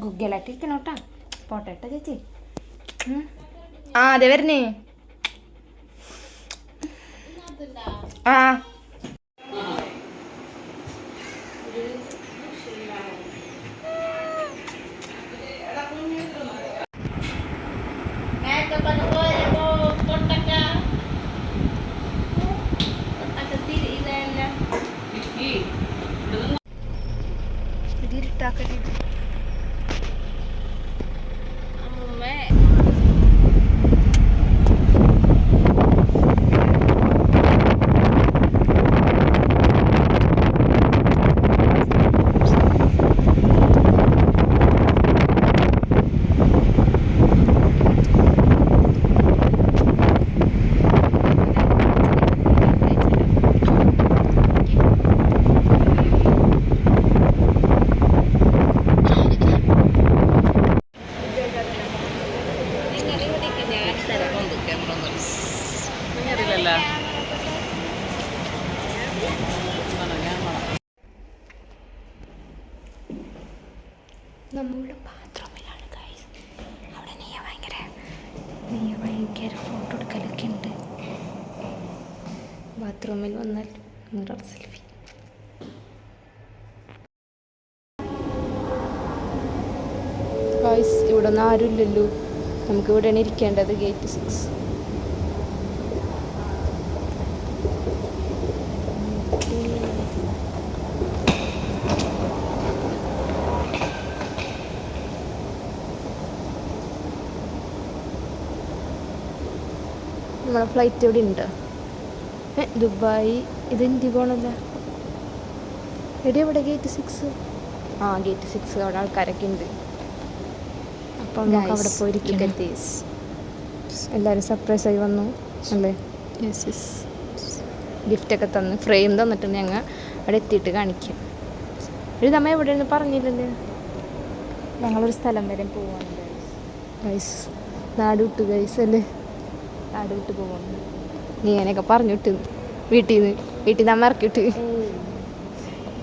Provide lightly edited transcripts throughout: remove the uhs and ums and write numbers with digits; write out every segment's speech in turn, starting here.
ഗുഗ്ഗലായിട്ടിരിക്കണോട്ടാ. പോട്ടെട്ടാ ചേച്ചി. ആ അതെ വരുന്നേ. ആ ഇരുട്ടാക്കട്ടെ. നമ്മുടെ ബാത്റൂമിലാണ് ഗൈസ്. അവിടെ നീ ഭയങ്കര ഫോട്ടോ എടുക്കലൊക്കെ ഉണ്ട്. ബാത്റൂമിൽ വന്നാൽ മിറർ സെൽഫി. ഗൈസ് ഇവിടെ ഒന്നും ആരുമില്ലല്ലോ. നമുക്ക് ഇവിടെയാണ് ഇരിക്കേണ്ടത്. ഗേറ്റ് 6. നമ്മളെ ഫ്ലൈറ്റ് എവിടെ ഉണ്ട്? ദുബായ്. ഇത് ഇൻഡിഗോണല്ല. എവിടെ ഗേറ്റ് 6? ആ ഗേറ്റ് 6. അവിടെ ആൾക്കാരൊക്കെ ഉണ്ട്. അപ്പം നമുക്ക് അവിടെ പോയിരിക്കും. എല്ലാവരും സർപ്രൈസായി വന്നു അല്ലേ? ഗിഫ്റ്റൊക്കെ തന്ന് ഫ്രെയിം തന്നിട്ടുണ്ട്. ഞങ്ങൾ അവിടെ എത്തിയിട്ട് കാണിക്കും. ഇത് നമ്മ എവിടെയെന്ന് പറഞ്ഞില്ലല്ലേ? ഞങ്ങളൊരു സ്ഥലം വരെ പോവാണ് ഗൈസ്. നാട് വിട്ടു ഗൈസ് അല്ലേ? നാട് വിട്ട് പോകുന്നു. നീ അങ്ങനെയൊക്കെ പറഞ്ഞു വിട്ട് വീട്ടിൽ നിന്ന് നമ്മ ഇറക്കിയിട്ട്.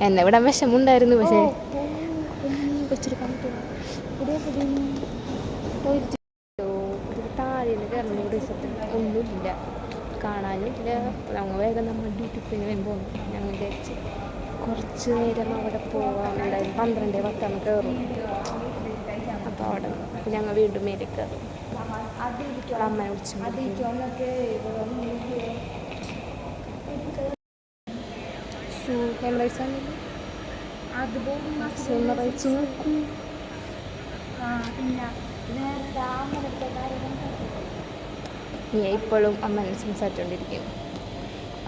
എന്നെ ഇവിടെ വിഷമുണ്ടായിരുന്നു. പക്ഷേ താഴേന്ന് കയറുന്ന ഒന്നുമില്ല, കാണാനില്ല. ഞങ്ങൾ വേഗം നമ്മൾ ഡ്യൂട്ടിക്ക് വരുമ്പോൾ ഞങ്ങൾ വിചാരിച്ച് കുറച്ച് നേരം അവിടെ പോകാൻ. എന്തായാലും 12:10 കയറും. അപ്പോൾ അവിടെ ഞങ്ങൾ വീണ്ടും മേലെ കയറും. അമ്മയെ വിളിച്ചു ഞാൻ ഇപ്പോഴും അമ്മനെ സംസാരിച്ചുകൊണ്ടിരിക്കും.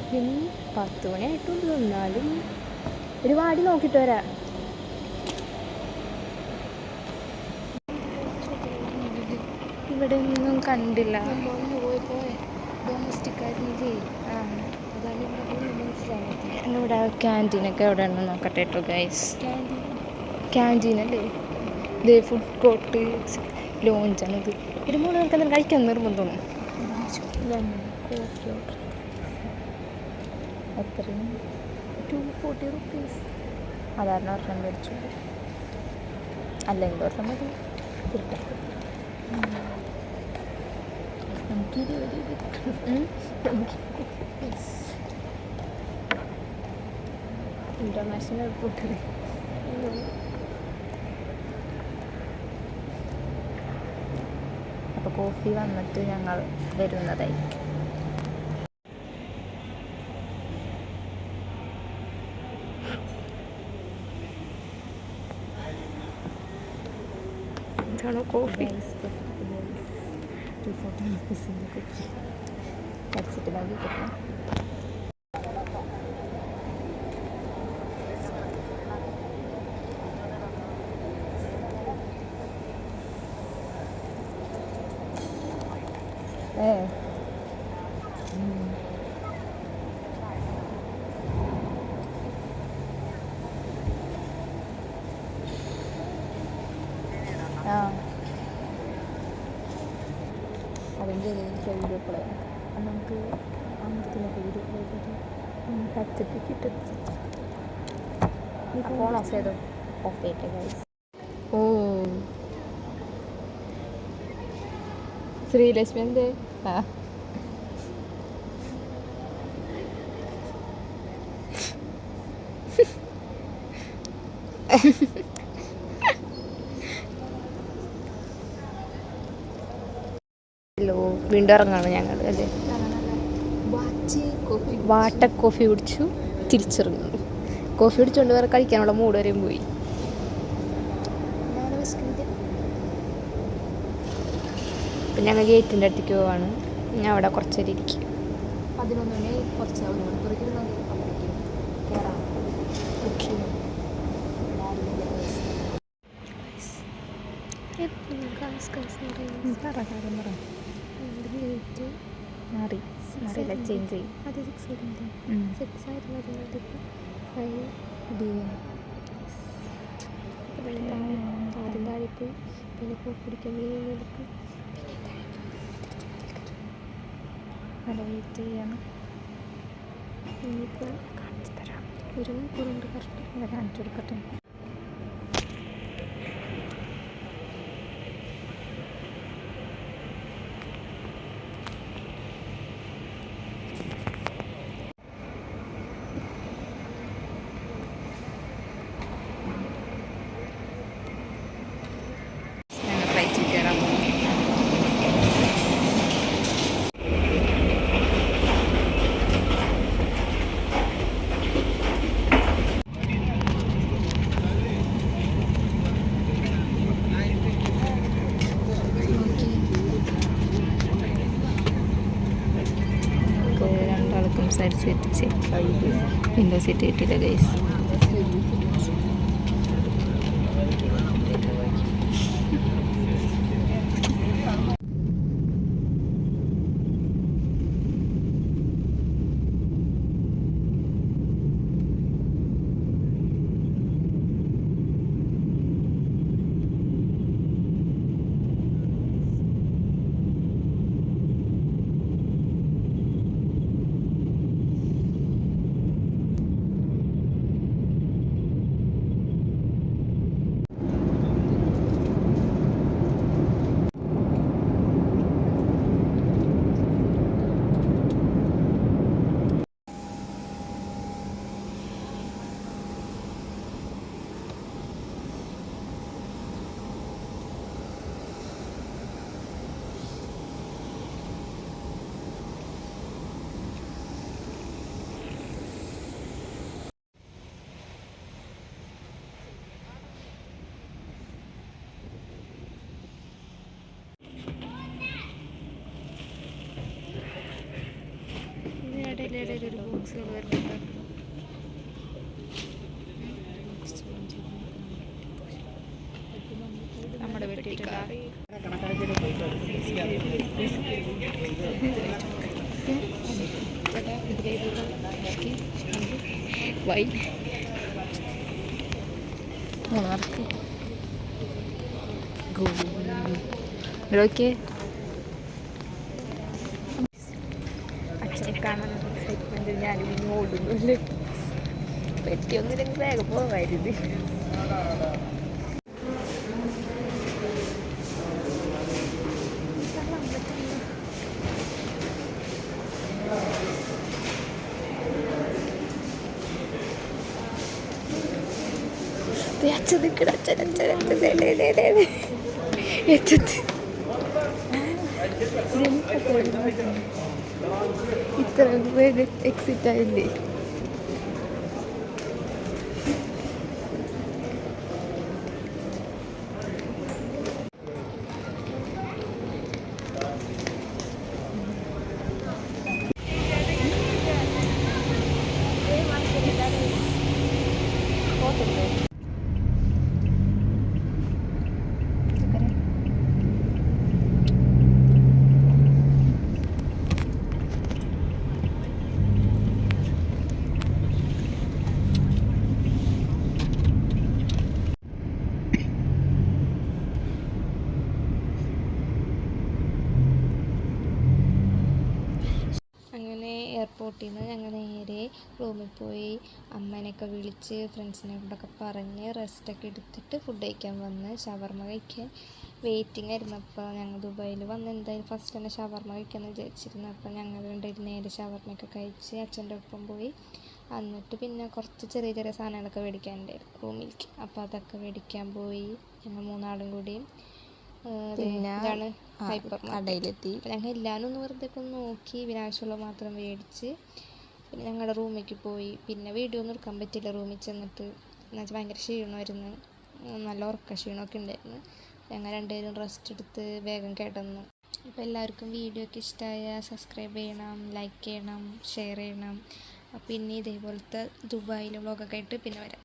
പിന്നെ 10 മണിയായിട്ടുണ്ട്. എന്നാലും ഒരു വാടി നോക്കിയിട്ട് വരാം. ഇവിടെ ഒന്നും കണ്ടില്ല. ഇവിടെ ക്യാൻറ്റീനൊക്കെ എവിടെ ഉണ്ടെന്ന് നോക്കട്ടെ കേട്ടോ ഗൈസ്. ക്യാൻറ്റീനല്ലേ ഇത്? ഫുഡ് കോർട്ട് ലോഞ്ചാണിത്. ഇത് മൂന്ന് നമുക്ക് എന്തെങ്കിലും കഴിക്കാൻ നിർബന്ധം. കോഫി ഓർഡർ എത്രയും 240 rupees. സാധാരണ ഒരെണ്ണം മേടിച്ചു. അല്ലെങ്കിൽ ഒരെണ്ണം മതി. International food. അപ്പോൾ കോഫി വന്നിട്ട് ഞങ്ങൾ വരുന്നതായിരിക്കും. ഇതാണോ കോഫി? അടിച്ചിട്ട് ബാക്കി കിട്ടണം. അതിൻ്റെ വീഡിയോ പ്ലേ നമുക്ക് അമ്പലത്തിനൊക്കെ വീഡിയോ പ്ലേ ചെയ്തിട്ട് ഹെഡ്സെറ്റ് കിട്ടും. ഫോൺ ഓഫ് ചെയ്തോ? ഓഫ് ചെയ്തിട്ട് ഗൈസ്. ഓ ശ്രീലക്ഷ്മി എന്തേ? ആ ഹലോ, വീണ്ടും ഇറങ്ങാണ് ഞങ്ങൾ അല്ലേ. വാട്ട കോഫി കുടിച്ചു, തിരിച്ചിറങ്ങുന്നു. കോഫി കുടിച്ചുകൊണ്ട് വേറെ കഴിക്കാനുള്ള മൂഡ് വരെയും പോയി. അപ്പം ഞങ്ങൾ ഗേറ്റിൻ്റെ അടുത്തേക്ക് പോവാണ്. ഞാൻ അവിടെ കുറച്ചേരം ഇരിക്കും. 11 മണി കുറച്ച് ചേഞ്ച് ചെയ്യും. ആദ്യം താഴെപ്പോയി, പിന്നെ കോഫി കുടിക്കാൻ എടുക്കും. നല്ല വെയിറ്റ് ചെയ്യാണ്. ഇനിയിപ്പോൾ കാണിച്ചു തരാം. 1 മണിക്കൂറുണ്ട് കറക്റ്റ്. അത് കാണിച്ചു കൊടുക്കട്ടെ. സൈഡ് സീറ്റ് സെറ്റായി, വിൻഡോ സീറ്റ് കിട്ടിയില്ല ഗൈസ്. ഒരു ബോക്സുകൾ വരുന്നുണ്ട്. നമ്മുടെ വീട്ടിൽ വൈൻ 3 മാർക്ക് ഓക്കെ. അച്ഛനെ കാണാൻ എക്സൈറ്റ്മെൻറ്റ് ഞാനും ഇനി ഓടുന്നില്ല. പറ്റിയൊന്നുമില്ലെങ്കിൽ വേഗം പോകാരുത്. ഇത്ര വേഗം എക്സിറ്റ് ആയില്ലേ? റിസോർട്ടിൽ നിന്ന് ഞങ്ങൾ നേരെ റൂമിൽ പോയി അമ്മേനെയൊക്കെ വിളിച്ച് ഫ്രണ്ട്സിനോടൊക്കെ പറഞ്ഞ് റെസ്റ്റൊക്കെ എടുത്തിട്ട് ഫുഡ് കഴിക്കാൻ വന്ന് ഷവർമ കഴിക്കാൻ വെയിറ്റിംഗ് ആയിരുന്നു. അപ്പോൾ ഞങ്ങൾ ദുബായിൽ വന്ന് എന്തായാലും ഫസ്റ്റ് തന്നെ ഷവർമ കഴിക്കാമെന്ന് വിചാരിച്ചിരുന്നു. അപ്പോൾ ഞങ്ങൾ രണ്ടുപേരും നേരെ ഷവർമയൊക്കെ കഴിച്ച് അച്ഛൻ്റെ ഒപ്പം പോയി. എന്നിട്ട് പിന്നെ കുറച്ച് ചെറിയ ചെറിയ സാധനങ്ങളൊക്കെ മേടിക്കാനുണ്ടായിരുന്നു റൂമിലേക്ക്. അപ്പോൾ അതൊക്കെ മേടിക്കാൻ പോയി ഞങ്ങൾ മൂന്നാളും കൂടി. പിന്നെ ഇതാണ് ഹൈപ്പർ കടയിലെത്തി. അപ്പോൾ ഞങ്ങൾ എല്ലാവരും ഒന്ന് വെറുതെ ഒന്ന് നോക്കി, പിന്നെ ആവശ്യമുള്ളത് മാത്രം മേടിച്ച് പിന്നെ ഞങ്ങളുടെ റൂമിലേക്ക് പോയി. പിന്നെ വീഡിയോ ഒന്നും എടുക്കാൻ പറ്റില്ല റൂമിൽ ചെന്നിട്ട്, എന്നുവെച്ചാൽ ഭയങ്കര ക്ഷീണമായിരുന്നു, നല്ല ഉറക്ക ക്ഷീണമൊക്കെ ഉണ്ടായിരുന്നു. ഞങ്ങൾ രണ്ടുപേരും റെസ്റ്റ് എടുത്ത് വേഗം കിടന്നു. അപ്പോൾ എല്ലാവർക്കും വീഡിയോ ഒക്കെ ഇഷ്ടമായ സബ്സ്ക്രൈബ് ചെയ്യണം, ലൈക്ക് ചെയ്യണം, ഷെയർ ചെയ്യണം. പിന്നെ ഇതേപോലത്തെ ദുബായിലെ വ്ളോഗൊക്കെ ആയിട്ട് പിന്നെ വരാം.